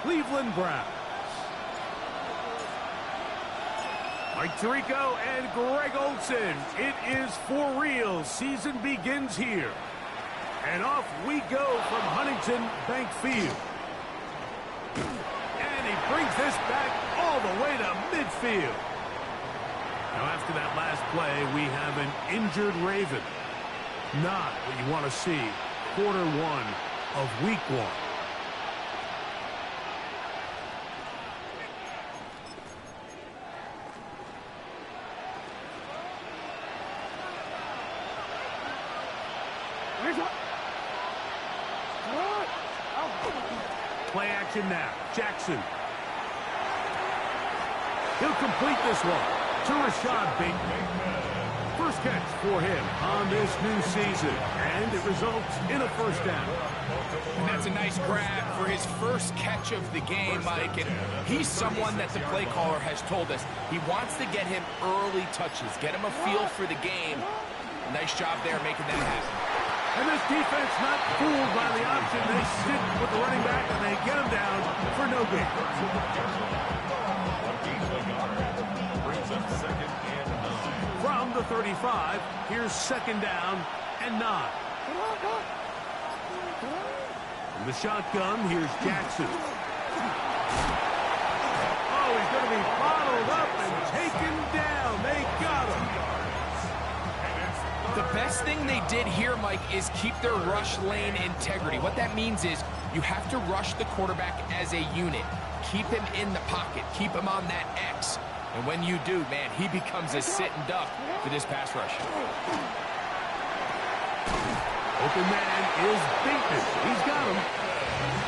Cleveland Browns. Mike Tirico and Greg Olsen. It is for real. Season begins here. And off we go from Huntington Bank Field. And he brings this back all the way to midfield. Now after that last play, we have an injured Raven. Not what you want to see. Quarter one of week one. Play action now. Jackson. He'll complete this one to Rashad Bateman. First catch for him on this new season, and it results in a first down. And that's a nice grab for his first catch of the game, Mike. And he's someone that the play caller has told us he wants to get him early touches, get him a feel for the game. Nice job there making that happen. And this defense not fooled by the option. They sit with the running back, and they get him down for no gain. From the 35, here's second down and 9. From the shotgun, here's Jackson. Oh, he's going to be bottled up and taken down. They got him. The best thing they did here, Mike, is keep their rush lane integrity. What that means is you have to rush the quarterback as a unit. Keep him in the pocket. Keep him on that X. And when you do, man, he becomes a sitting duck for this pass rush. Open man is Bateman. He's got him.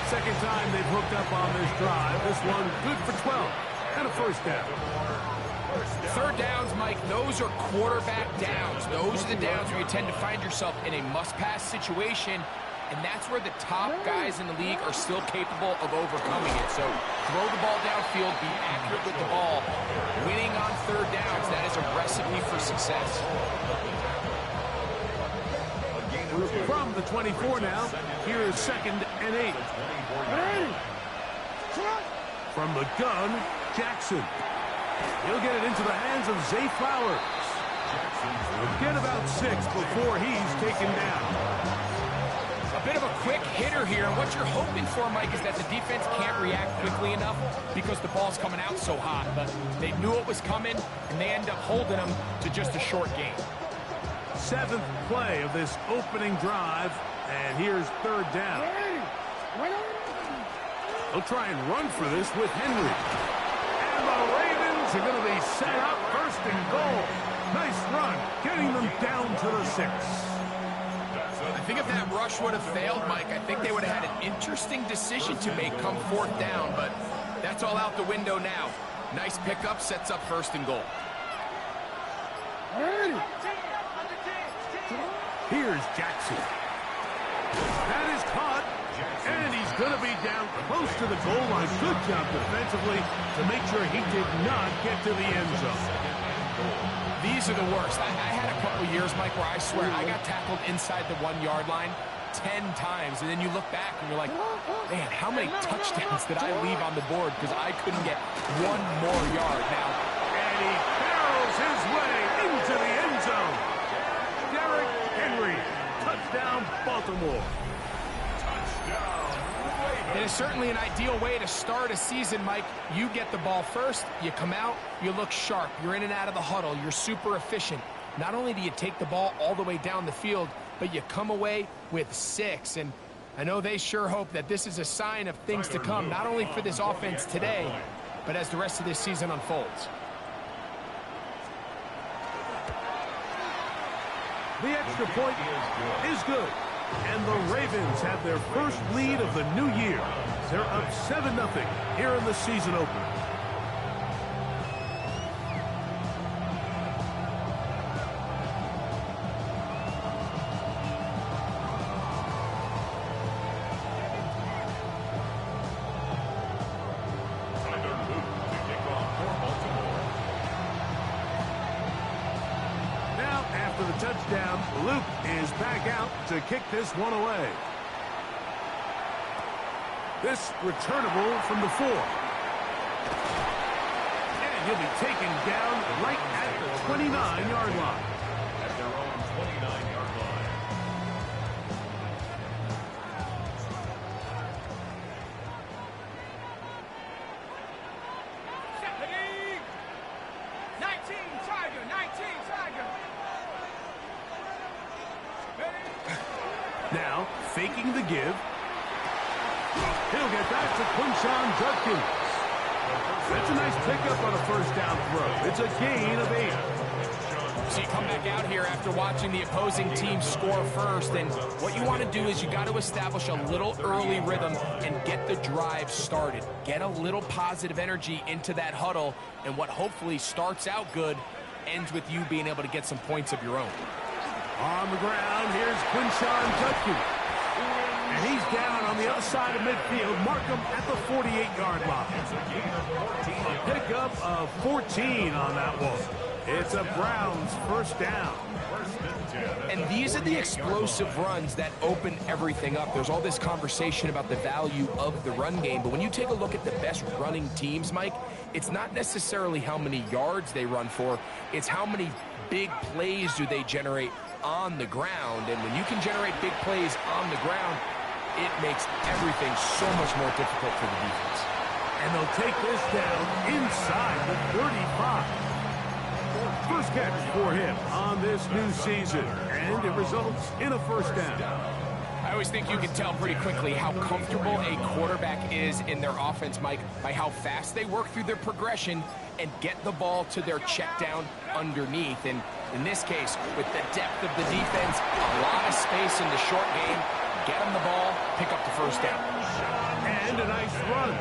Second time they've hooked up on this drive. This one good for 12 and a first down. Third downs, Mike, those are quarterback downs. Those are the downs where you tend to find yourself in a must-pass situation, and that's where the top guys in the league are still capable of overcoming it. So throw the ball downfield, be accurate with the ball. Winning on third downs, that is a recipe for success. From the 24 now, here is second and 8. From the gun, Jackson. He'll get it into the hands of Zay Flowers. He'll get about 6 before he's taken down. A bit of a quick hitter here, and what you're hoping for, Mike, is that the defense can't react quickly enough because the ball's coming out so hot. But they knew it was coming, and they end up holding them to just a short game. 7th play of this opening drive, and here's third down. They'll try and run for this with Henry. And the Ravens are going to be set up first and goal. Nice run, getting them down to the 6. I think if that rush would have failed, Mike, I think they would have had an interesting decision to make come fourth down, but that's all out the window now. Nice pickup, sets up first and goal. Here's Jackson. That is caught, and he's going to be down close to the goal line. Good job defensively to make sure he did not get to the end zone. These are the worst. I had a couple years, Mike, where I swear I got tackled inside the 1-yard line 10 times, and then you look back and you're like, man, how many touchdowns did I leave on the board because I couldn't get one more yard now? And he barrels his way into the end zone. Derrick Henry, touchdown Baltimore. It is certainly an ideal way to start a season, Mike. You get the ball first, you come out, you look sharp, you're in and out of the huddle, you're super efficient. Not only do you take the ball all the way down the field, but you come away with 6. And I know they sure hope that this is a sign of things to come, not only for this offense today, but as the rest of this season unfolds. The extra point is good. And the Ravens have their first lead of the new year. They're up 7-0 here in the season opener. Touchdown. Luke is back out to kick this one away. This returnable from the 4. And he'll be taken down right at the 29-yard line. At their own 29-yard line. Stephanie! 19 Tiger, 19 Tiger. Now, faking the give. He'll get back to Quinshon Judkins. That's a nice pickup on a first down throw. It's a gain of 8. So you come back out here after watching the opposing team score first, and what you want to do is you got to establish a little early rhythm and get the drive started. Get a little positive energy into that huddle, and what hopefully starts out good ends with you being able to get some points of your own. On the ground, here's Quinshon Judkins. And he's down on the other side of midfield. Mark him at the 48-yard line. A pickup of 14 on that one. It's a Browns first down. And these are the explosive runs that open everything up. There's all this conversation about the value of the run game, but when you take a look at the best running teams, Mike, it's not necessarily how many yards they run for, it's how many big plays do they generate on the ground. And when you can generate big plays on the ground, it makes everything so much more difficult for the defense. And they'll take this down inside the 35. First catch for him on this new season, and it results in a first down. I always think you can tell pretty quickly how comfortable a quarterback is in their offense, Mike, by how fast they work through their progression and get the ball to their check down underneath. And in this case, with the depth of the defense, a lot of space in the short game, get them the ball, pick up the first down. And a nice run.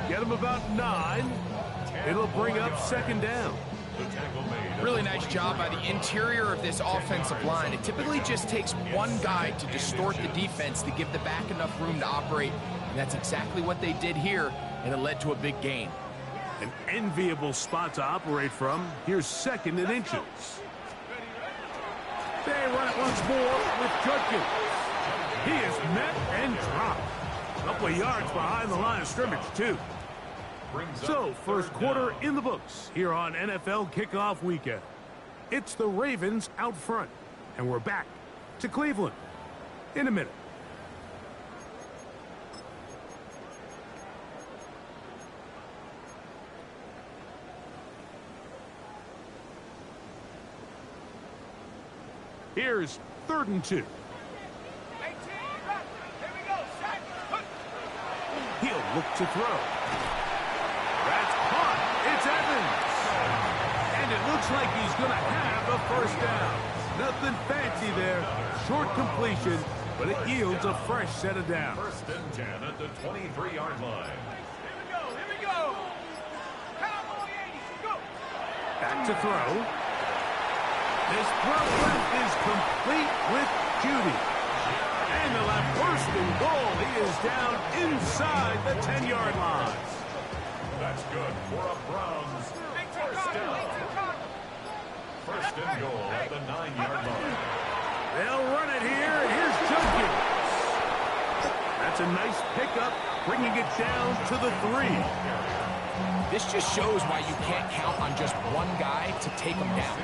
Get him about 9. It'll bring up second down. Really nice job by the interior of this offensive line. It typically just takes one guy to distort the defense to give the back enough room to operate, and that's exactly what they did here, and it led to a big gain. An enviable spot to operate from. Here's second and inches. They run it once more with Judkins. He is met and dropped. A couple of yards behind the line of scrimmage, too. So, first quarter in the books here on NFL Kickoff Weekend. It's the Ravens out front, and we're back to Cleveland in a minute. Here's 3rd and 2. He'll look to throw. That's caught. It's Evans. And it looks like he's going to have the first down. Nothing fancy there. Short completion, but it yields a fresh set of downs. 1st and 10 at the 23-yard line. Here we go. Cowboy 80, go. Back to throw. This throw left is complete with Judy. And they'll have 1st and goal. He is down inside the 10-yard line. That's good for a Browns first down. First and goal at the 9-yard line. They'll run it here. Here's Jenkins. That's a nice pickup, bringing it down to the 3. This just shows why you can't count on just one guy to take him down.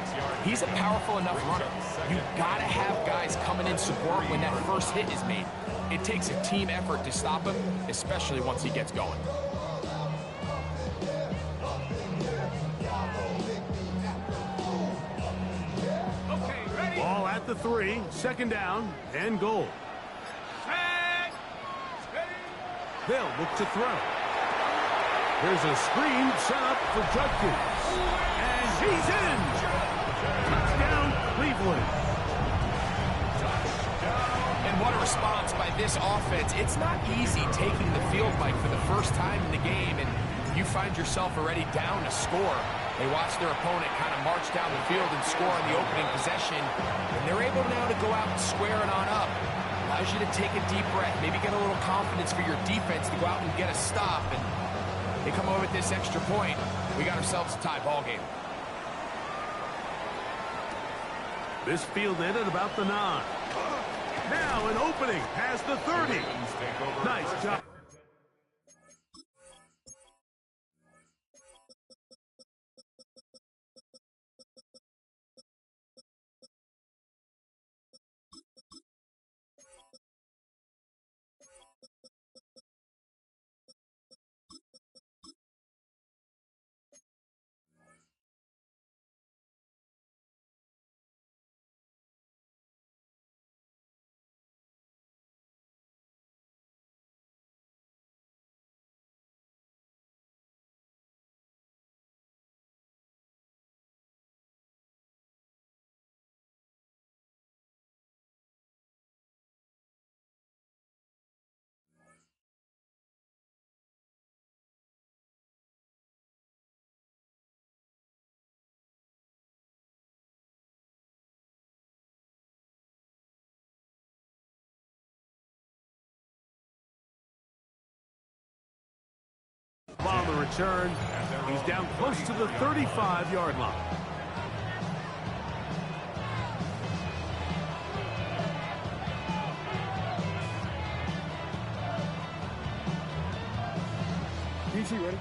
He's a powerful enough runner. You've got to have guys coming in support when that first hit is made. It takes a team effort to stop him, especially once he gets going. Okay, ready? Ball at the 3, second down and goal. Set. Steady. They'll look to throw. There's a screen set up for Judkins. And he's in! Touchdown, Cleveland. And what a response by this offense. It's not easy taking the field, Mike, for the first time in the game, and you find yourself already down to score. They watch their opponent kind of march down the field and score on the opening possession, and they're able now to go out and square it on up. Allows you to take a deep breath, maybe get a little confidence for your defense to go out and get a stop, and they come over with this extra point. We got ourselves a tie ball game. This fielded at about the 9. Now an opening past the 30. Nice job. On the return, he's down close to the 35-yard line. DC ready?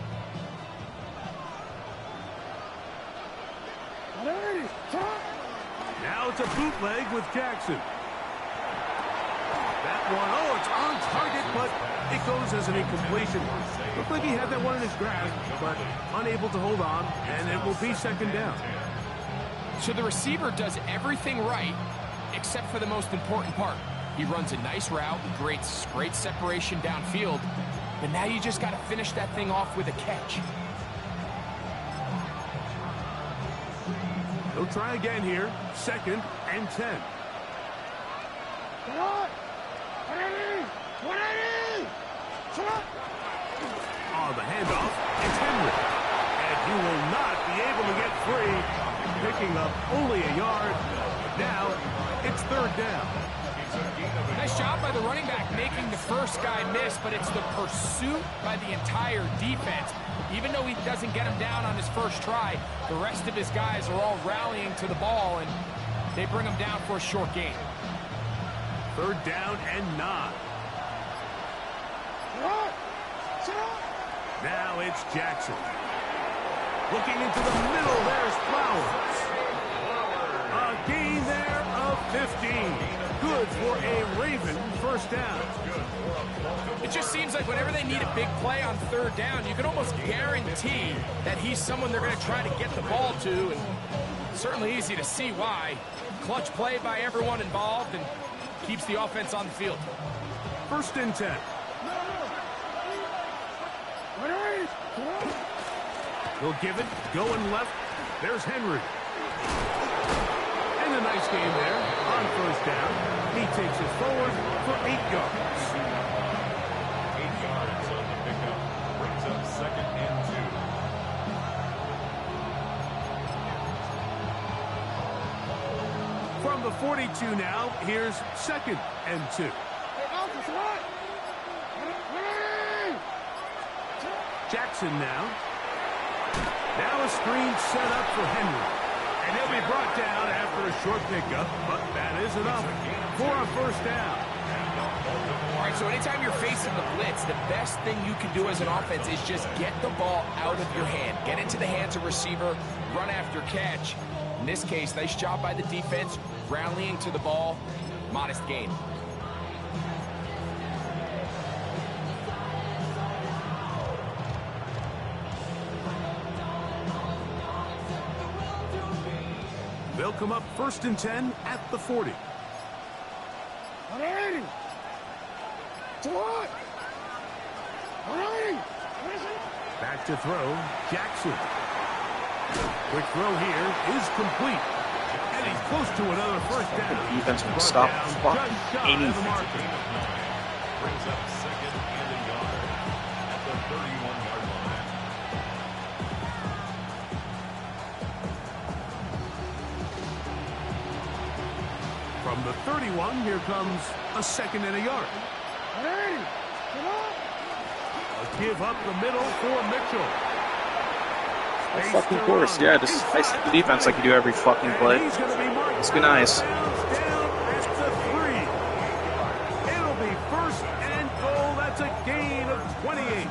Now it's a bootleg with Jackson. That one, oh, it's on target, but it goes as an incompletion. Looked like he had that one in his grasp, but unable to hold on, and it will be second down. So the receiver does everything right, except for the most important part. He runs a nice route, great separation downfield, but now you just got to finish that thing off with a catch. He'll try again here, second and 10. Oh, the handoff, it's Henry. And he will not be able to get free, picking up only a yard. Now, it's third down. Nice job by the running back making the first guy miss, but it's the pursuit by the entire defense. Even though he doesn't get him down on his first try, the rest of his guys are all rallying to the ball, and they bring him down for a short gain. Third down and 9. Now it's Jackson. Looking into the middle, there's Flowers. A gain there of 15. Good for a Raven first down. It just seems like whenever they need a big play on third down, you can almost guarantee that he's someone they're going to try to get the ball to, and certainly easy to see why. Clutch play by everyone involved and keeps the offense on the field. First and 10. He'll give it, going left. There's Henry. And a nice game there on first down. He takes it forward for 8 yards. 8 yards on the pickup. Brings up second and 2. From the 42 now, here's second and 2. Jackson now. Now a screen set up for Henry. And he'll be brought down after a short pickup, but that is enough for a first down. All right, so anytime you're facing the blitz, the best thing you can do as an offense is just get the ball out of your hand. Get into the hands of receiver, run after catch. In this case, nice job by the defense, rallying to the ball, modest gain. They'll come up 1st and 10 at the 40. Back to throw, Jackson. Quick throw here is complete. And he's close to another first down. The defense can stop fucking anything. Brings up 2nd and a yard at the 31-yard line. From the 31, here comes a 2nd and a yard. A give up the middle for Mitchell. Of fucking course, yeah, just ice the defense like you do every fucking play. Let's be nice. Down at the 3. It'll be 1st and goal. That's a gain of 28.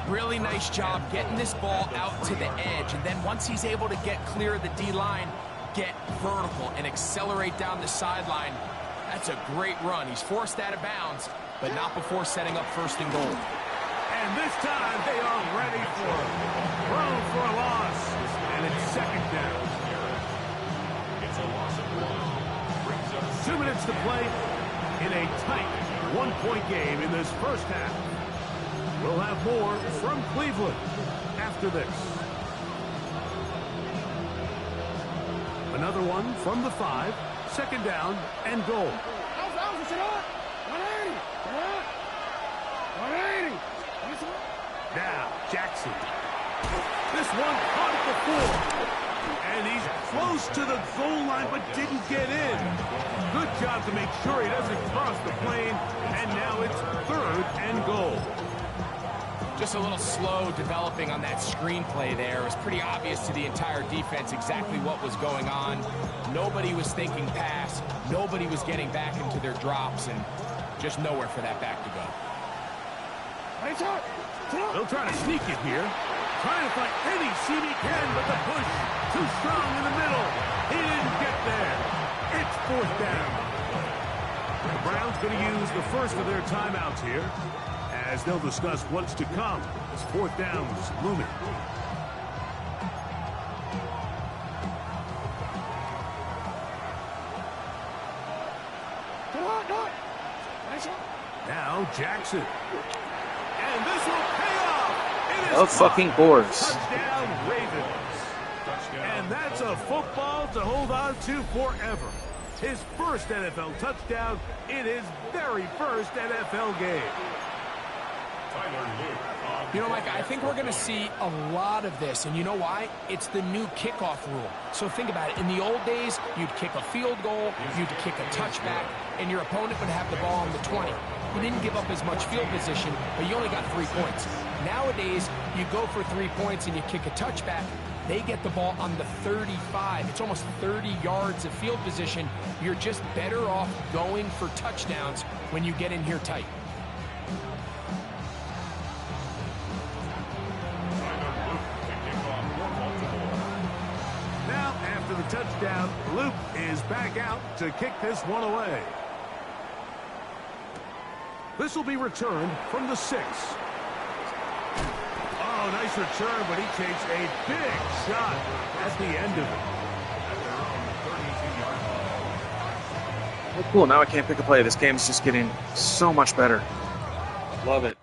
Really nice job getting this ball out to the edge, and then once he's able to get clear of the D-line, get vertical and accelerate down the sideline. That's a great run. He's forced out of bounds, but not before setting up 1st and goal. And this time they are ready for it. Thrown for a loss. And it's 2nd down. It's a loss of 1. Brings up 2 minutes to play in a tight 1-point game in this first half. We'll have more from Cleveland after this. Another one from the 5. 2nd down and goal. Now, Jackson. This one caught at the 4. And he's close to the goal line, but didn't get in. Good job to make sure he doesn't cross the plane. And now it's 3rd and goal. Just a little slow developing on that screenplay there. It was pretty obvious to the entire defense exactly what was going on. Nobody was thinking pass. Nobody was getting back into their drops, and just nowhere for that back to go. They'll try to sneak it here. Trying to find any seam he can, but the push too strong in the middle. He didn't get there. It's 4th down. The Browns going to use the first of their timeouts here, as they'll discuss what's to come as 4th down is looming. Now Jackson. And this will pay off. It is Of fucking course. touchdown Ravens. And that's a football to hold on to forever. His first NFL touchdown in his very first NFL game. You know, Mike, I think we're going to see a lot of this, and you know why? It's the new kickoff rule. So think about it. In the old days, you'd kick a field goal, you'd kick a touchback, and your opponent would have the ball on the 20. You didn't give up as much field position, but you only got 3 points. Nowadays, you go for 3 points and you kick a touchback. They get the ball on the 35. It's almost 30 yards of field position. You're just better off going for touchdowns when you get in here tight. Now, after the touchdown, Luke is back out to kick this one away. This will be returned from the 6. Oh, nice return, but he takes a big shot at the end of it. Oh, cool. Now I can't pick a play. This game's just getting so much better. Love it.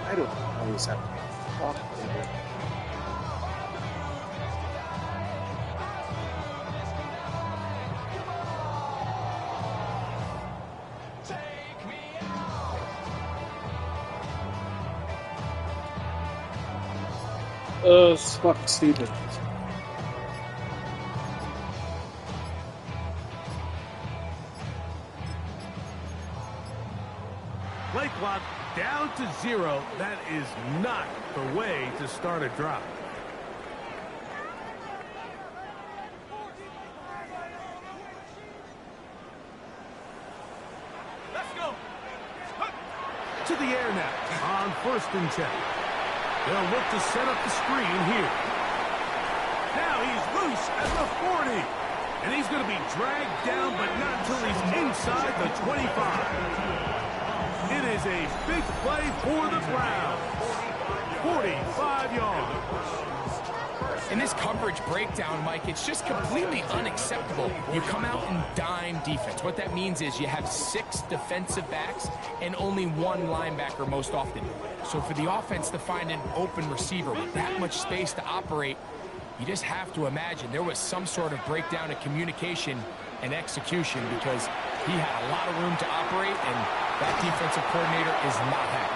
I don't always have to talk to you. It's fucking stupid. clock down to 0. That is not the way to start a drive. Let's go. To the air now on 1st and 10. They'll look to set up the screen here. Now he's loose at the 40. And he's going to be dragged down, but not until he's inside the 25. It is a big play for the Browns. 45 yards. In this coverage breakdown, Mike, it's just completely unacceptable. You come out in dime defense. What that means is you have 6 defensive backs and only 1 linebacker most often. So for the offense to find an open receiver with that much space to operate, you just have to imagine there was some sort of breakdown in communication and execution because he had a lot of room to operate, and that defensive coordinator is not happy.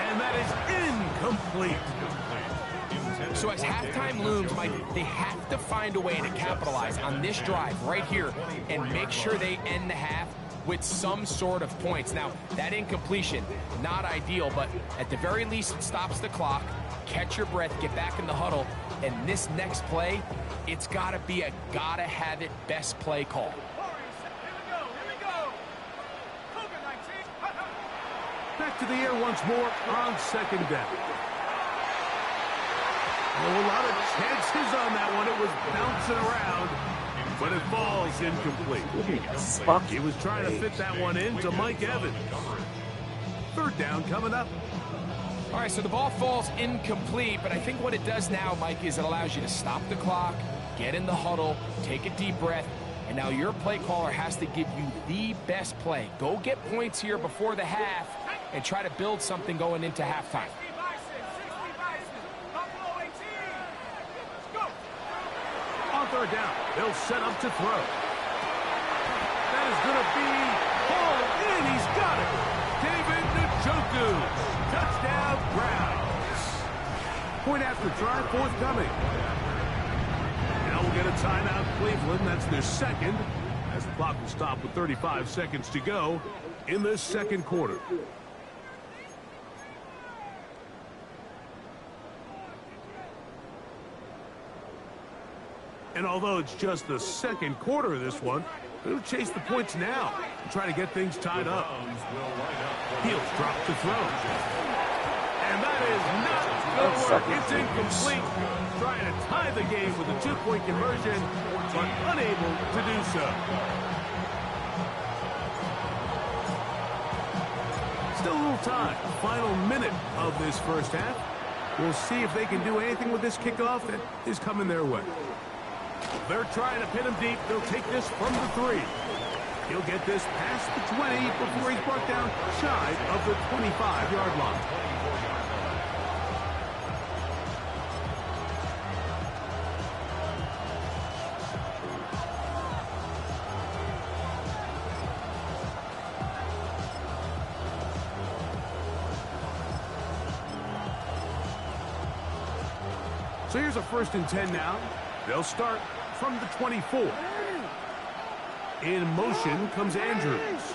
And that is incomplete. So as halftime looms, Mike, they have to find a way to capitalize on this drive right here and make sure they end the half with some sort of points. Now, that incompletion, not ideal, but at the very least, it stops the clock. Catch your breath, get back in the huddle, and this next play, it's got to be a gotta-have-it best play call. Here we go. Cougar 19. Back to the air once more on 2nd down. Oh, a lot of chances on that one. It was bouncing around, but it falls incomplete. He was trying to fit that one into Mike Evans. 3rd down coming up. All right, so the ball falls incomplete, but I think what it does now, Mike, is it allows you to stop the clock, get in the huddle, take a deep breath, and now your play caller has to give you the best play. Go get points here before the half and try to build something going into halftime. 60 Bison. Buffalo 18. Let's go. On 3rd down, they'll set up to throw. That is going to be hauled in. He's got it. David Njoku. Touchdown, Browns. Point after try, forthcoming. Now we'll get a timeout, Cleveland. That's their 2nd, as the clock will stop with 35 seconds to go in this 2nd quarter. And although it's just the 2nd quarter of this one, they'll chase the points now and try to get things tied up. Heels drop to throw. And that is not going to work. It's incomplete. Trying to tie the game with a 2-point conversion, but unable to do so. Still a little time. Final minute of this 1st half. We'll see if they can do anything with this kickoff that is coming their way. They're trying to pin him deep. They'll take this from the 3. He'll get this past the 20 before he's brought down shy of the 25-yard line. So here's a 1st and 10 now. They'll start from the 24. In motion comes Andrews.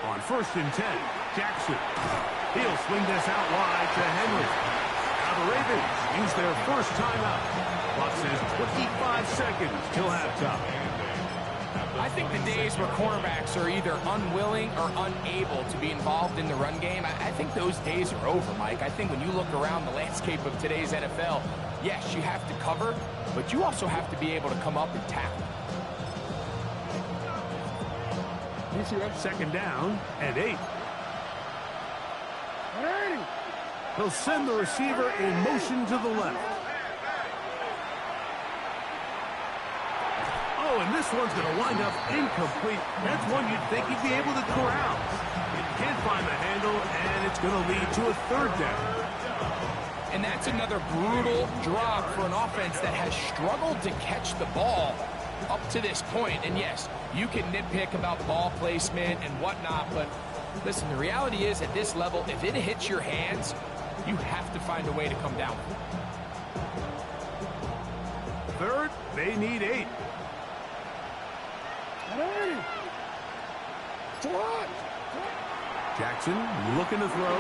On 1st and 10, Jackson. He'll swing this out wide to Henry. Now the Ravens use their 1st timeout. Clock says 25 seconds till halftime. I think the days where quarterbacks are either unwilling or unable to be involved in the run game, I think those days are over, Mike. I think when you look around the landscape of today's NFL, yes, you have to cover, but you also have to be able to come up and tackle. 2nd down and 8. He'll send the receiver in motion to the left. Oh, and this one's going to wind up incomplete. That's one you'd think he'd be able to corral. He can't find the handle, and it's going to lead to a 3rd down. And that's another brutal drop for an offense that has struggled to catch the ball up to this point. And yes, you can nitpick about ball placement and whatnot, but listen, the reality is at this level, if it hits your hands, you have to find a way to come down. 3rd, they need 8. Jackson looking to throw.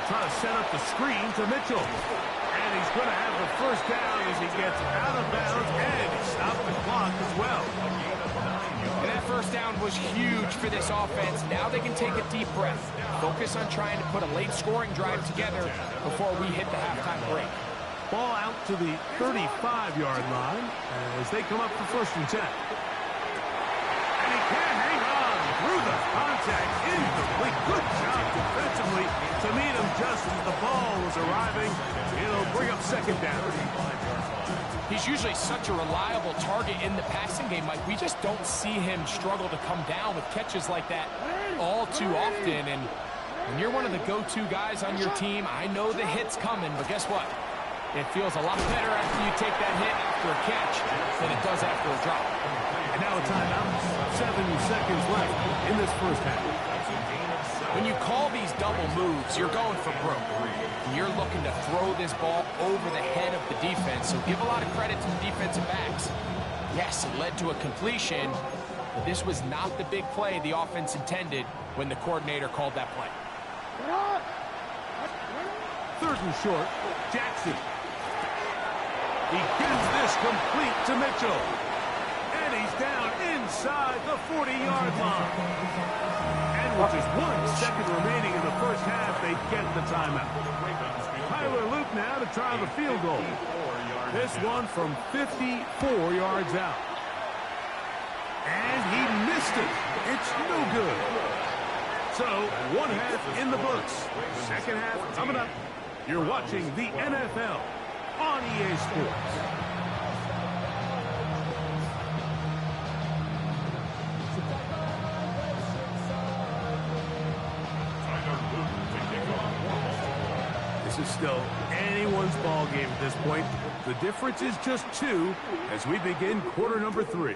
Trying to set up the screen to Mitchell. And he's going to have the first down as he gets out of bounds, and he stopped the clock as well. And that first down was huge for this offense. Now they can take a deep breath. Focus on trying to put a late scoring drive together before we hit the halftime break. Ball out to the 35-yard line as they come up for 1st and 10. And he can't hang on through the contact. Incomplete. Good job defensively to meet him just as the ball was arriving. It'll bring up 2nd down. He's usually such a reliable target in the passing game, Mike. We just don't see him struggle to come down with catches like that all too often. And when you're one of the go-to guys on your team, I know the hit's coming, but guess what? It feels a lot better after you take that hit after a catch than it does after a drop. And now a timeout. 7 seconds left in this first half. When you call these double moves, you're going for broke. You're looking to throw this ball over the head of the defense, so give a lot of credit to the defensive backs. Yes, it led to a completion, but this was not the big play the offense intended when the coordinator called that play. 3rd and short, Jackson. He gives this complete to Mitchell. And he's down inside the 40-yard line. And with just 1 second remaining in the first half, they get the timeout. Tyler Luke now to try the field goal. This one from 54 yards out. And he missed it. It's no good. So, 1 half in the books. 2nd half coming up. You're watching the NFL on EA Sports. This is still anyone's ball game at this point. The difference is just 2 as we begin quarter number 3.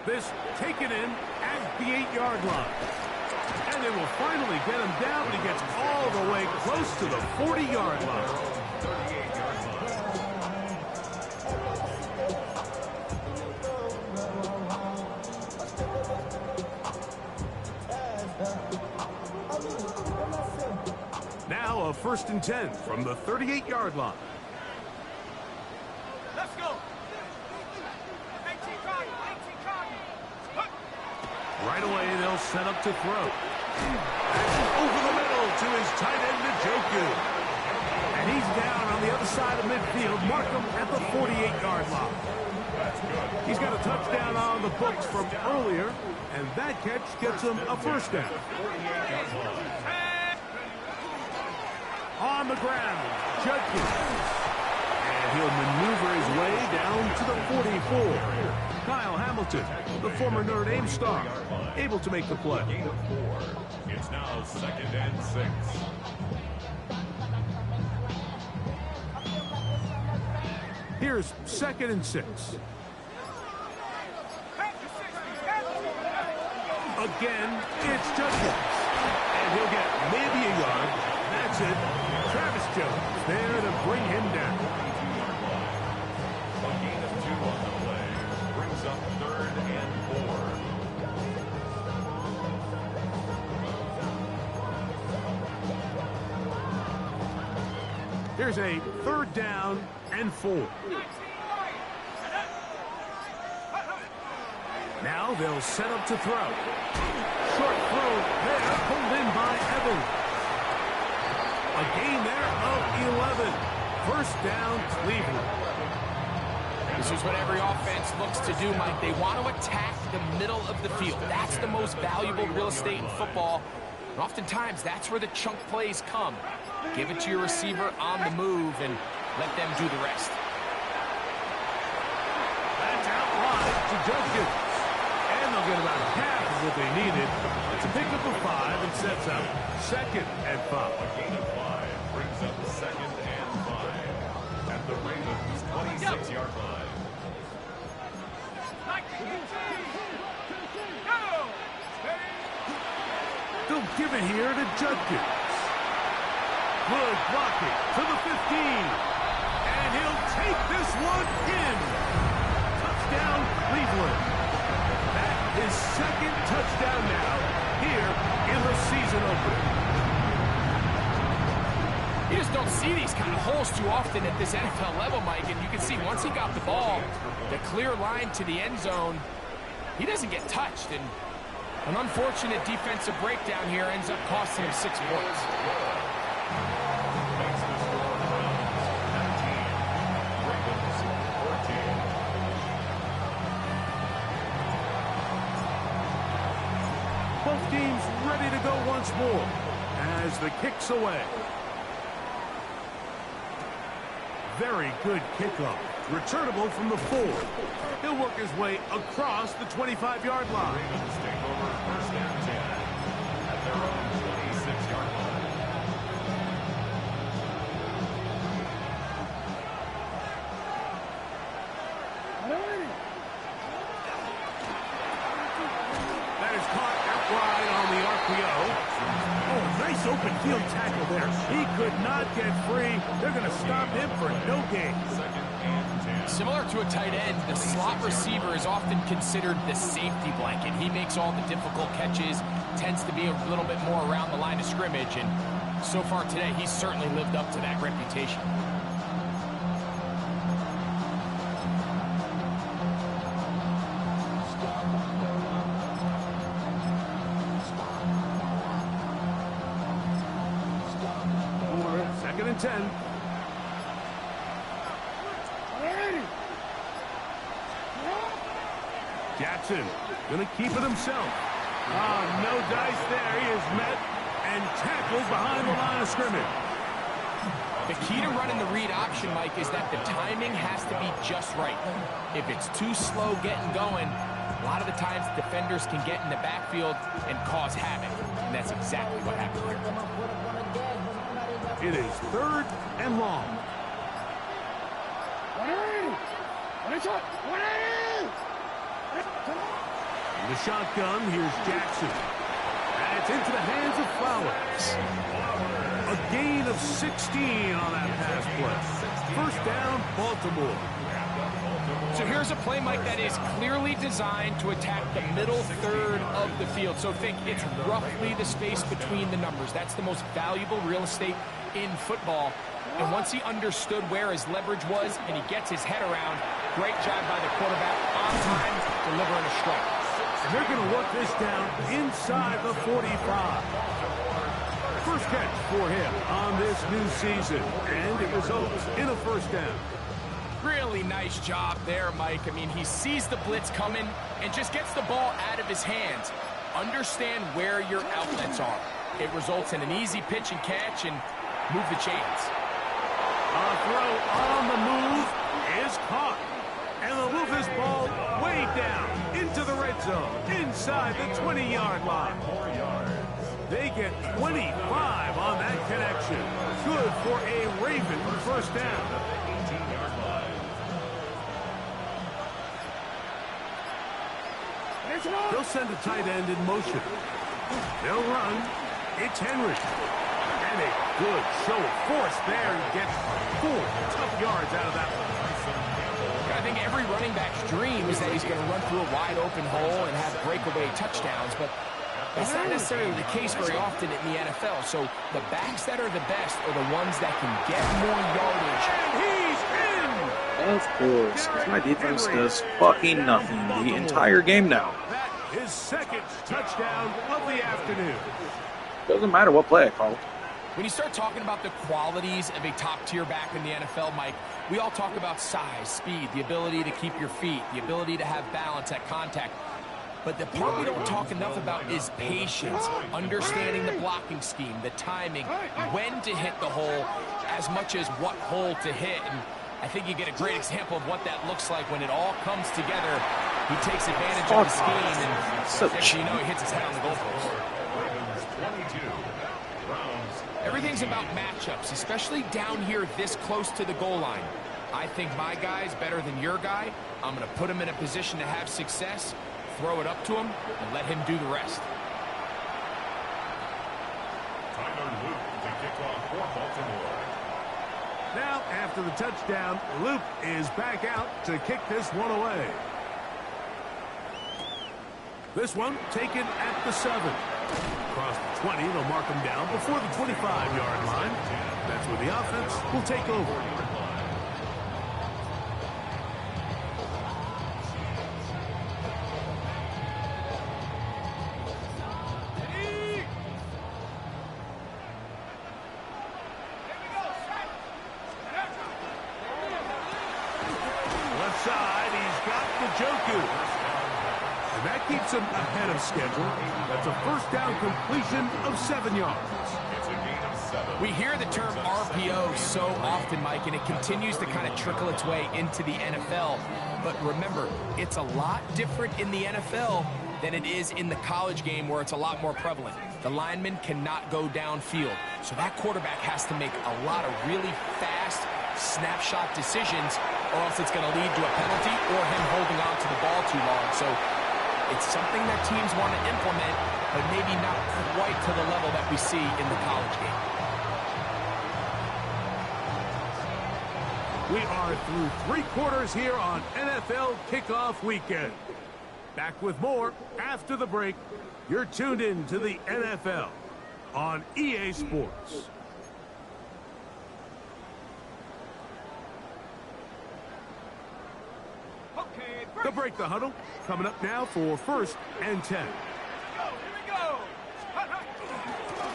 This taken in at the 8-yard line. And they will finally get him down, but he gets all the way close to the 40-yard line. Now a 1st and 10 from the 38-yard line. Let's go. Right away, they'll set up to throw. Over the middle to his tight end, Njoku. And he's down on the other side of midfield. Mark him at the 48-yard line. He's got a touchdown on the books from earlier, and that catch gets him a 1st down. On the ground, Judkins. And he'll maneuver his way down to the 44. Kyle Hamilton, the former Notre Dame star, able to make the play. It's now 2nd and 6. Here's 2nd and 6. Again, it's Judkins. And he'll get maybe a yard. That's it. Travis Jones there to bring him down. A gain of 2 on the play. Brings up 3rd and 4. Here's a 3rd down and 4. Now they'll set up to throw. Short throw there, pulled in by Evans. A gain there of 11. 1st down, Cleveland. This is what every offense looks to do, Mike. They want to attack the middle of the field. That's the most valuable real estate in football. And oftentimes, that's where the chunk plays come. Give it to your receiver on the move and let them do the rest. That's out wide to Judkins. And they'll get about half of what they needed. It's a pickup of 5 and sets up 2nd and 5. A gain of 5 brings up 2nd and 5 at the Ravens' 26-yard line. They'll give it here to Judkins. Good blocking to the 15. And he'll take this one in. Touchdown, Cleveland. That is 2nd touchdown now here in the season opener. You just don't see these kind of holes too often at this NFL level, Mike, and you can see once he got the ball, the clear line to the end zone, he doesn't get touched, and an unfortunate defensive breakdown here ends up costing him 6 points. Both teams ready to go once more as the kick's away. Very good kickoff. Returnable from the 4. He'll work his way across the 25-yard line. Ravens take over first and 10 at their own 26-yard line. That is caught out wide on the RPO. Oh, nice open field tackle there. He could not get free. They're going to stop him for no gain. Second and 10. Similar to a tight end, the slot receiver is often considered the safety blanket. He makes all the difficult catches, tends to be a little bit more around the line of scrimmage, and so far today, he's certainly lived up to that reputation. Second and 10. Jackson going to keep it himself. No dice there. He is met and tackled behind the line of scrimmage. The key to running the read option, Mike, is that the timing has to be just right. If it's too slow getting going, a lot of the times defenders can get in the backfield and cause havoc, and that's exactly what happened here. It is 3rd and long. In the shotgun, here's Jackson. And it's into the hands of Flowers. A gain of 16 on that pass play. First down, Baltimore. So here's a play, Mike, that is clearly designed to attack the middle third of the field. So think it's roughly the space between the numbers. That's the most valuable real estate in football. And once he understood where his leverage was and he gets his head around, great job by the quarterback on time, delivering a strike. And they're going to work this down inside the 45. First catch for him on this new season, and it results in a first down. Really nice job there, Mike. I mean, he sees the blitz coming and just gets the ball out of his hands. Understand where your outlets are. It results in an easy pitch and catch and move the chains. A throw on the move is caught. And they'll move this ball way down into the red zone, inside the 20-yard line. They get 25 on that connection. Good for a Raven first down. 18-yard line. They'll send a tight end in motion. They'll run. It's Henry. And a good show of force there. He gets 4 tough yards out of that one. I think every running back's dream is that he's going to run through a wide open hole and have breakaway touchdowns, but that's not necessarily the case very often in the NFL. So the backs that are the best are the ones that can get more yardage. And he's in! Of course, 'cause my defense does fucking nothing the entire game now. That is second touchdown of the afternoon. Doesn't matter what play I call. When you start talking about the qualities of a top-tier back in the NFL, Mike, we all talk about size, speed, the ability to keep your feet, the ability to have balance at contact. But the part we don't talk enough about is patience, understanding the blocking scheme, the timing, when to hit the hole, as much as what hole to hit. And I think you get a great example of what that looks like when it all comes together. He takes advantage of the scheme, and next thing you know, he hits his head on the goalpost. Ravens 22. Browns. Everything's about matchups, especially down here this close to the goal line. I think my guy's better than your guy. I'm going to put him in a position to have success, throw it up to him, and let him do the rest. Tyler Luke to kick off for Baltimore. Now, after the touchdown, Luke is back out to kick this one away. This one taken at the 7. Across the 20, they'll mark him down before the 25-yard line. That's where the offense will take over. Side, he's got Njoku. And that keeps him ahead of schedule. That's a first down completion of 7 yards. It's a gain of 7. We hear the term RPO so often, Mike, and it continues to kind of trickle its way into the NFL. But remember, it's a lot different in the NFL than it is in the college game where it's a lot more prevalent. The lineman cannot go downfield. So that quarterback has to make a lot of really fast snapshot decisions, or else it's going to lead to a penalty or him holding on to the ball too long. So it's something that teams want to implement, but maybe not quite to the level that we see in the college game. We are through 3 quarters here on NFL Kickoff Weekend. Back with more after the break. You're tuned in to the NFL on EA Sports. They'll break the huddle. Coming up now for 1st and 10. Here we go.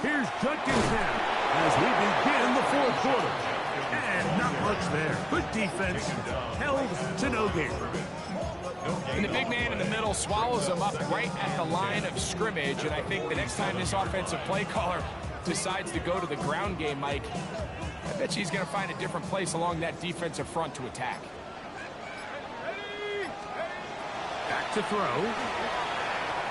Here's Judkins now as we begin the 4th quarter. And not much there. Good defense. Held to no gain. And the big man in the middle swallows him up right at the line of scrimmage. And I think the next time this offensive play caller decides to go to the ground game, Mike, I bet he's going to find a different place along that defensive front to attack. Back to throw.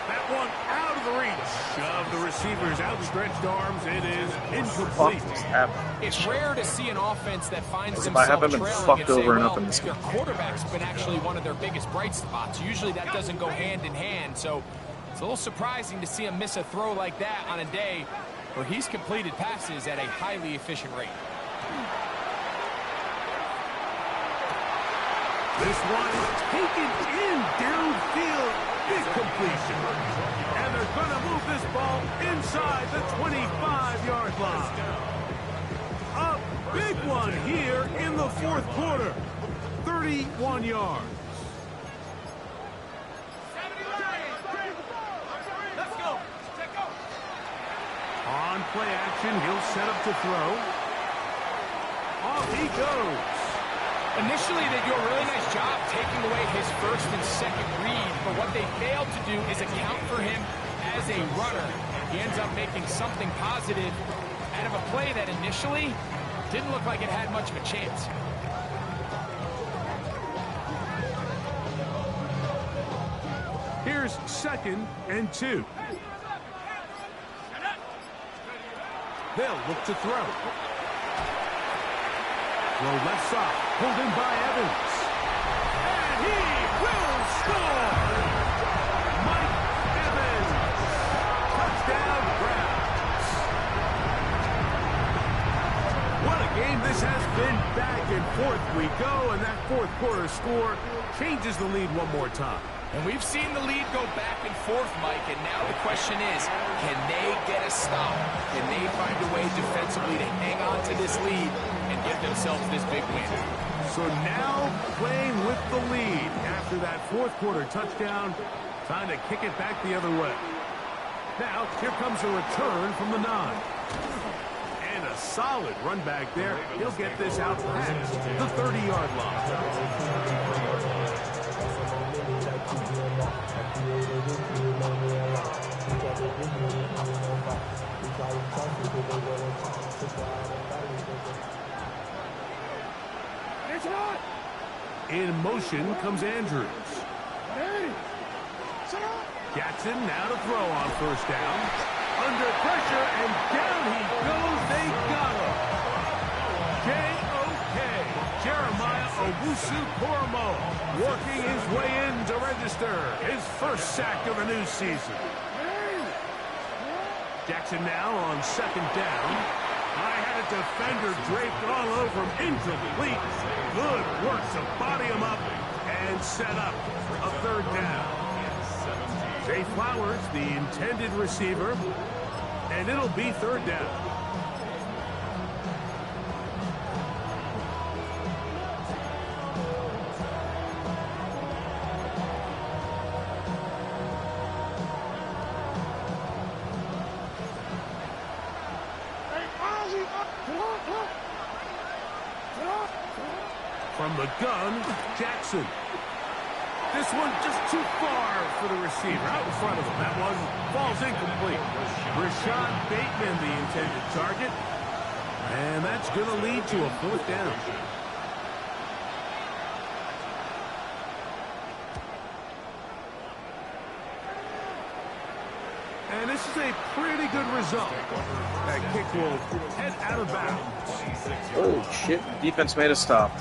That one out of the reach of the receiver's outstretched arms. It is incomplete. It's rare to see an offense that finds I themselves haven't been trailing fucked and say, over enough well, in this their game. quarterback's been actually one of their biggest bright spots. Usually that doesn't go hand in hand, so it's a little surprising to see him miss a throw like that on a day where he's completed passes at a highly efficient rate. This one is taken in downfield. Big completion. And they're going to move this ball inside the 25-yard line. A big one here in the 4th quarter. 31 yards. Let's go. Check go. On play action, he'll set up to throw. Off he goes. Initially, they do a really nice job taking away his 1st and 2nd read, but what they failed to do is account for him as a runner. He ends up making something positive out of a play that initially didn't look like it had much of a chance. Here's 2nd and 2. They'll look to throw. Throw left side, pulled in by Evans. And he will score! Mike Evans. Touchdown Browns. What a game this has been. Back and forth we go, and that 4th quarter score changes the lead one more time. And we've seen the lead go back and forth, Mike, and now the question is, can they get a stop? Can they find a way defensively to hang on to this lead and give themselves this big win? So now playing with the lead after that 4th quarter touchdown, trying to kick it back the other way. Now, here comes a return from the 9. And a solid run back there. He'll get this out past the 30-yard line. In motion comes Andrews. Jackson now to throw on 1st down. Under pressure, and down he goes. They got him. J.O.K. Jeremiah Owusu-Koramoah working his way in to register his 1st sack of the new season. Jackson now on 2nd down. I had a defender draped all over him. Incomplete. Good work to body him up and set up a 3rd down. Zay Flowers, the intended receiver, and it'll be third down. From the gun, Jackson. This one just too far for the receiver. Out in front of him. That one falls incomplete. Rashad Bateman, the intended target. And that's going to lead to a fourth down. And this is a pretty good result. That kick will head out of bounds. Oh, shit. Defense made a stop.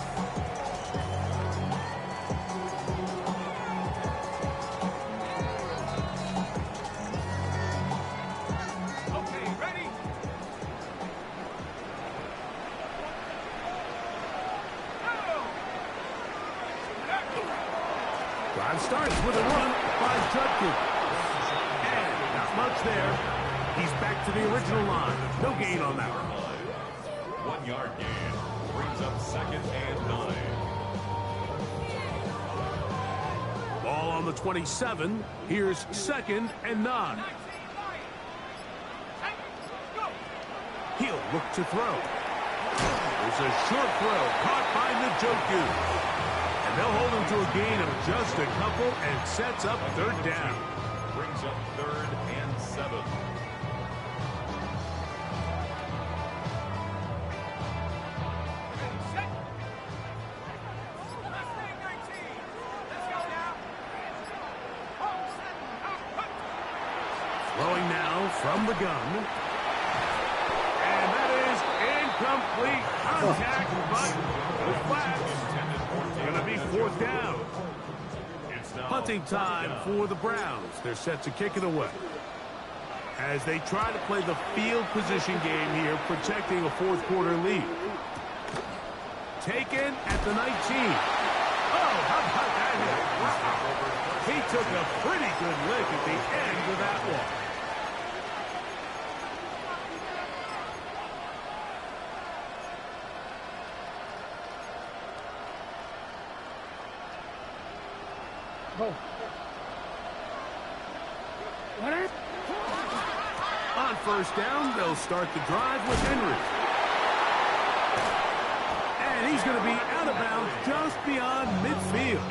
Drive starts with a run by Judkins. And not much there. He's back to the original line. No gain on that one. 1 yard gain. Brings up 2nd and 9. Ball on the 27. Here's 2nd and 9. He'll look to throw. There's a short throw caught by Njoku. And they'll hold him to a gain of just a couple and sets up third down. Brings up 3rd and 7. Throwing now from the gun. And that is incomplete contact, but the flags going to be fourth down. Punting time for the Browns. They're set to kick it away. As they try to play the field position game here, protecting a fourth quarter lead. Taken at the 19. Oh, how about that hit? Wow. He took a pretty good lick at the end of that one. On first down, they'll start the drive with Henry. And he's going to be out of bounds just beyond midfield.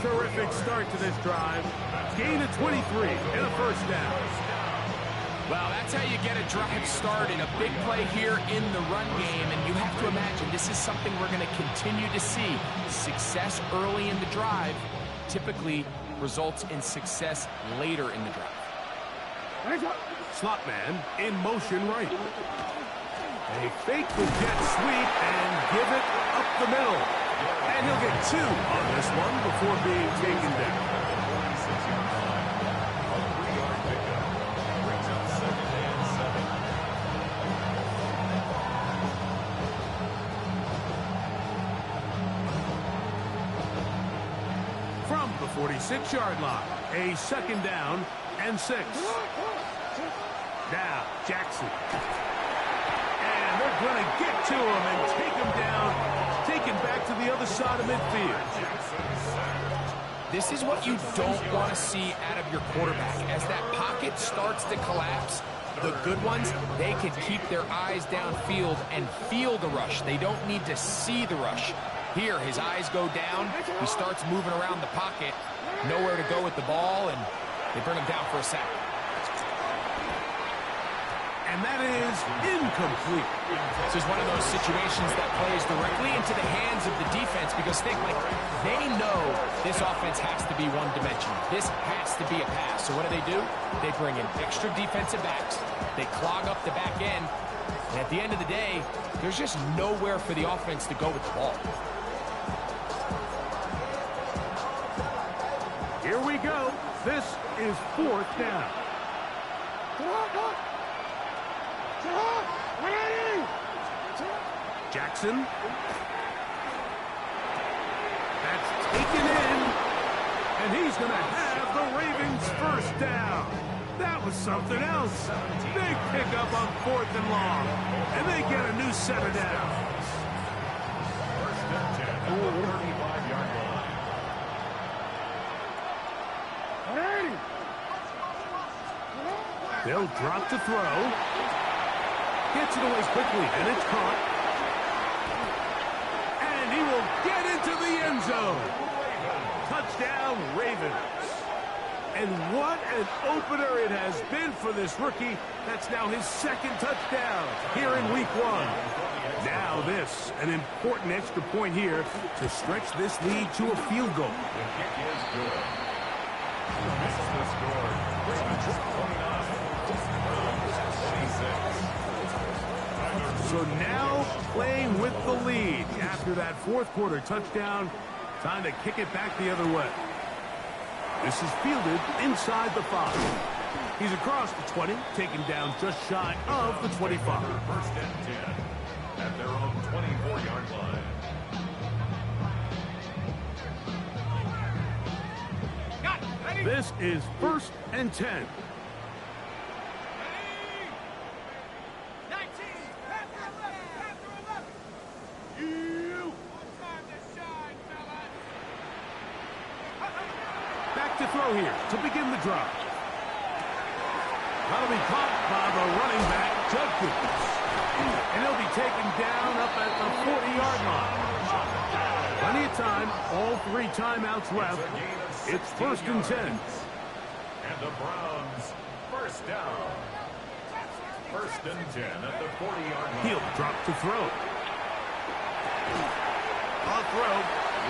Terrific start to this drive. Gain of 23 and a first down. Well, that's how you get a drive started. A big play here in the run game, and you have to imagine this is something we're going to continue to see. Success early in the drive typically results in success later in the drive. Slot man in motion right. A fake the jet sweep and give it up the middle. And he'll get 2 on this one before being taken down. 46-yard line. A 3-yard pickup. Brings up 2nd and 7. From the 46-yard line, a 2nd down and 6. Now, Jackson. And they're going to get to him and take him down, taken back to the other side of midfield. This is what you don't want to see out of your quarterback. As that pocket starts to collapse, the good ones, they can keep their eyes downfield and feel the rush. They don't need to see the rush. Here, his eyes go down. He starts moving around the pocket. Nowhere to go with the ball, and they bring him down for a sack. And that is incomplete. This is one of those situations that plays directly into the hands of the defense because they know this offense has to be one-dimensional. This has to be a pass. So what do? They bring in extra defensive backs. They clog up the back end. And at the end of the day, there's just nowhere for the offense to go with the ball. Here we go. This is fourth down. Jackson. That's taken in. And he's going to have the Ravens first down. That was something else. Big pickup on 4th and long. And they get a new set of downs. First and 10 at the 35-yard line. They'll drop to throw. Gets it away quickly, and it's caught. And he will get into the end zone. Touchdown, Ravens. And what an opener it has been for this rookie. That's now his 2nd touchdown here in week 1. Now this, an important extra point here to stretch this lead to a field goal. The kick is good. Misses the score. Ravens 29. Browns 26. So now playing with the lead after that 4th quarter touchdown. Time to kick it back the other way. This is fielded inside the 5. He's across the 20, taken down just shy of the 25. First and 10 at their own 24-yard line. This is 1st and 10. 19. Pass to 11. You. Time to shine, fellas. Back to throw here to begin the drive. That'll be caught by the running back, Judkins. And he'll be taken down up at the 40-yard line. Plenty of time, all 3 timeouts left. It's 1st and 10. And the Browns first down. 1st and 10 at the 40-yard line. He'll drop to throw. On throw,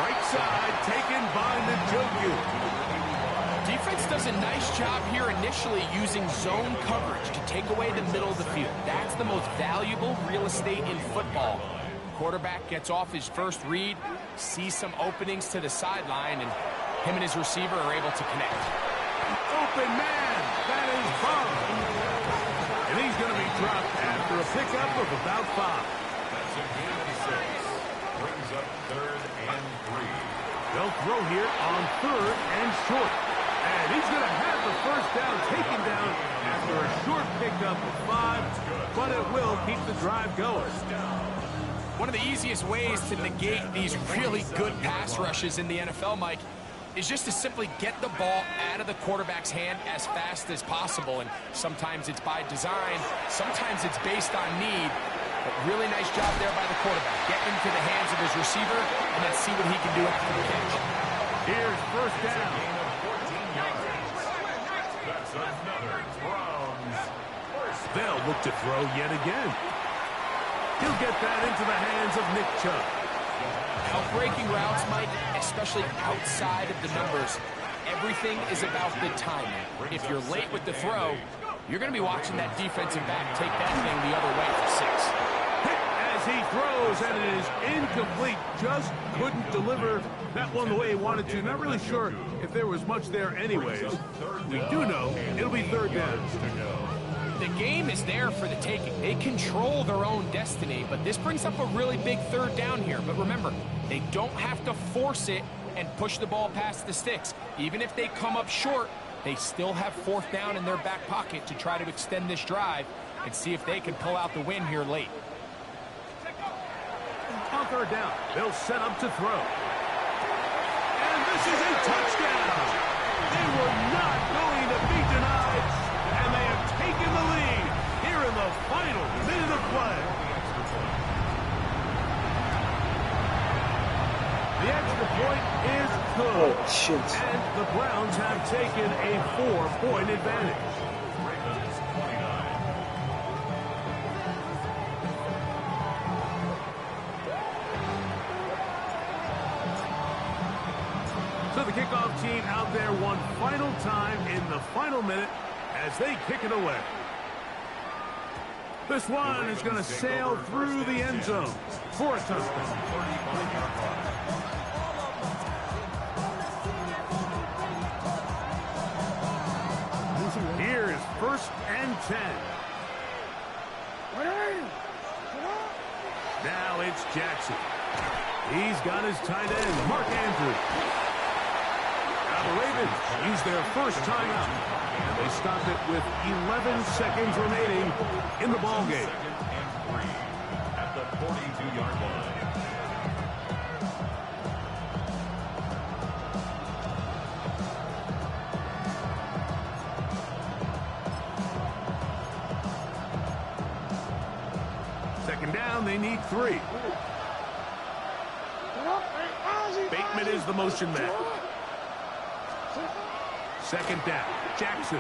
right side, taken by Njoku. Defense does a nice job here initially using zone coverage to take away the middle of the field. That's the most valuable real estate in football. Quarterback gets off his first read, sees some openings to the sideline, and him and his receiver are able to connect. Open man, that is Bum. And he's going to be dropped after a pickup of about 5. That's a gain of 6. Brings up 3rd and 3. They'll throw here on 3rd and short. And he's going to have the first down taken down after a short pickup of 5, but it will keep the drive going. One of the easiest ways to negate these really good pass rushes in the NFL, Mike, is just to simply get the ball out of the quarterback's hand as fast as possible. And sometimes it's by design, sometimes it's based on need. But really nice job there by the quarterback. Get into the hands of his receiver and then see what he can do after the catch. Here's first down. Gain of 14 yards. That's another Browns first. They'll look to throw yet again. He'll get that into the hands of Nick Chubb. Outbreaking routes, Mike, especially outside of the numbers, everything is about the timing. If you're late with the throw, you're going to be watching that defensive back take that thing the other way for 6. Hit as he throws, and it is incomplete. Just couldn't deliver that one the way he wanted to. Not really sure if there was much there anyways. We do know it'll be 3rd down. The game is there for the taking. They control their own destiny, but this brings up a really big 3rd down here. But remember, they don't have to force it and push the ball past the sticks. Even if they come up short, they still have 4th down in their back pocket to try to extend this drive and see if they can pull out the win here late. On 3rd down, they'll set up to throw. And this is a touchdown. They were not going to be denied, and they have taken the lead here in the final minute of play. The extra point is good. Oh, shit. And the Browns have taken a 4-point advantage. Ravens 29. So the kickoff team out there one final time in the final minute as they kick it away. This one is going to sail through the end zone for a touchdown. Here's 1st and 10. Now it's Jackson. He's got his tight end, Mark Andrews. Out The Ravens use their first timeout. And they stop it with 11 seconds remaining in the ballgame. Second and 3 at the 42-yard line. Second down, they need 3. Bateman is the motion man. Second down, Jackson.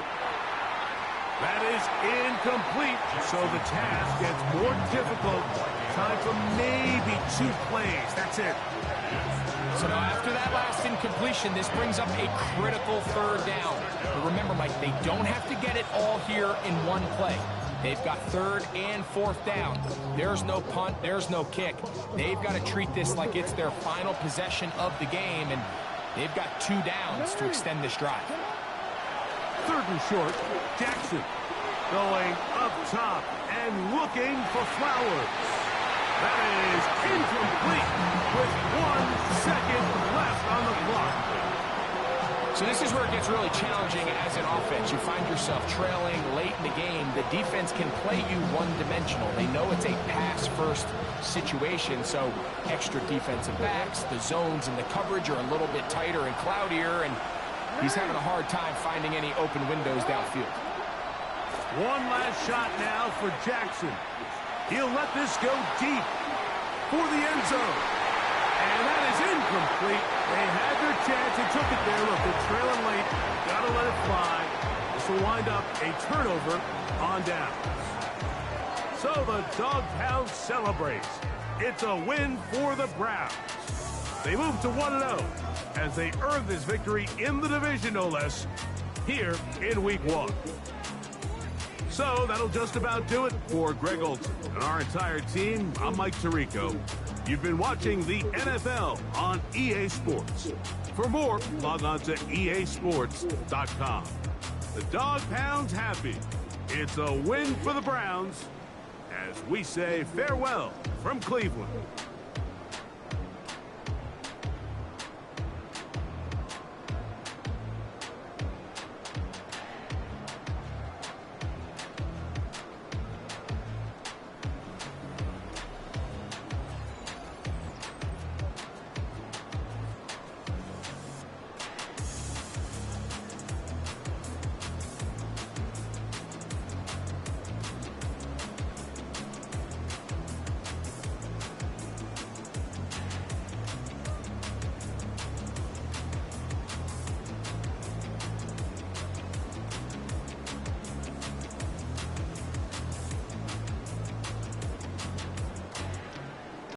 That is incomplete, so the task gets more difficult. Time for maybe 2 plays. That's it. So now after that last incompletion, this brings up a critical third down. But remember, Mike, they don't have to get it all here in one play. They've got third and fourth down. There's no punt, there's no kick. They've got to treat this like it's their final possession of the game, and they've got 2 downs to extend this drive. Third and short, Jackson going up top and looking for Flowers. That is incomplete with 1 second left on the clock. So this is where it gets really challenging as an offense. You find yourself trailing late in the game. The defense can play you one-dimensional. They know it's a pass-first situation, so extra defensive backs, the zones and the coverage are a little bit tighter and cloudier, and he's having a hard time finding any open windows downfield. One last shot now for Jackson. He'll let this go deep for the end zone. And that is incomplete. They had their chance. They took it there. Look, they're trailing late. Got to let it fly. This will wind up a turnover on downs. So the Dog Pound celebrates. It's a win for the Browns. They move to 1-0 as they earn this victory in the division, no less, here in Week 1. So that'll just about do it for Greg Olsen and our entire team. I'm Mike Tirico. You've been watching the NFL on EA Sports. For more, log on to easports.com. The Dog Pound's happy. It's a win for the Browns as we say farewell from Cleveland.